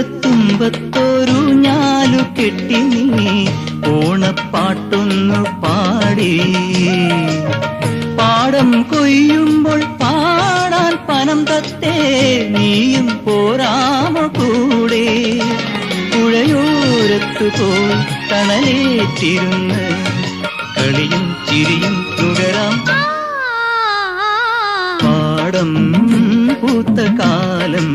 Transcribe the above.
ഓലത്തുമ്പത്തൊരു ഞാലു കെട്ടി നീ ഓണപ്പാട്ടൊന്നു പാടി. പാടം കൊയ്യുമ്പോൾ പാടാൻ പനം തത്തേ നീയും പോരാമോ കൂടെ. പുഴയോരത്തു പോയി തണലേറ്റിരുന്ന് കളിയും ചിരിയും തുടരാം. പാടം പൂത്ത കാലം